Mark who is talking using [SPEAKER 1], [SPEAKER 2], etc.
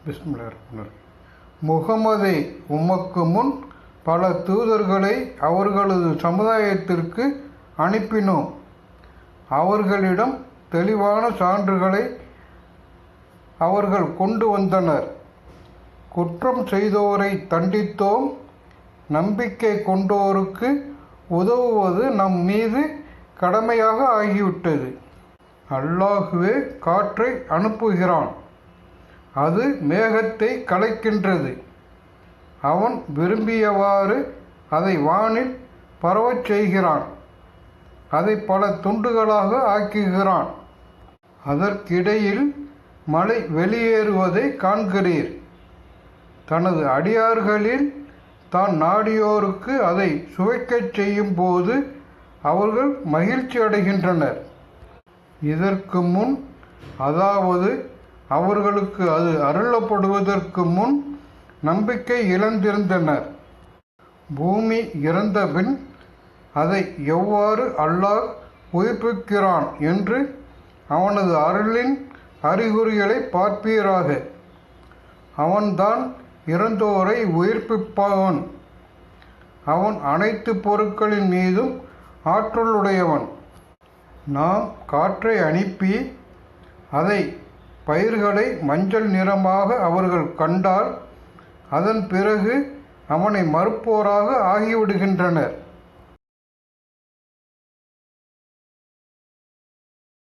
[SPEAKER 1] பிஸ்மில்லாஹிர்ரஹ்மானிர்ரஹீம். முகமதே, உமக்கு முன் பல தூதர்களை அவர்களது சமுதாயத்திற்கு அனுப்பினோம். அவர்களிடம் தெளிவான சான்றுகளை அவர்கள் கொண்டு வந்தனர். குற்றம் செய்தோரை தண்டித்தோம். நம்பிக்கை கொண்டோருக்கு உதவுவது நம் மீது கடமையாக ஆகிவிட்டது. அல்லாஹ்வே காற்றை அனுப்புகிறான். அது மேகத்தை கலைக்கின்றது. அவன் விரும்பியவாறு அதை வானில் பரவச் செய்கிறான். அதை பல துண்டுகளாக ஆக்குகிறான். அதற்கிடையில் மழை வெளியேறுவதை காண்கிறீர். தனது அடியார்களில் தான் நாடியோருக்கு அதை சுவைக்கச் செய்யும் போது அவர்கள் மகிழ்ச்சி அடைகின்றனர். இதற்கு முன், அதாவது அவர்களுக்கு அது அருளப்படுவதற்கு முன் நம்பிக்கை இழந்திருந்தனர். பூமி இறந்தபின் அதை எவ்வாறு அல்லாஹ் உயிர்ப்பிக்கிறான் என்று அவனது அருளின் அறிகுறிகளை பார்ப்பீராக. அவன்தான் இறந்தோரை உயிர்ப்பிப்பவன். அவன் அனைத்து பொருட்களின் மீதும் ஆற்றலுடையவன். நாம் காற்றை அனுப்பி அதை பயிர்களை மஞ்சள் நிறமாக அவர்கள் கண்டால் அதன் பிறகு அவனை மறுப்போராக ஆகிவிடுகின்றனர்.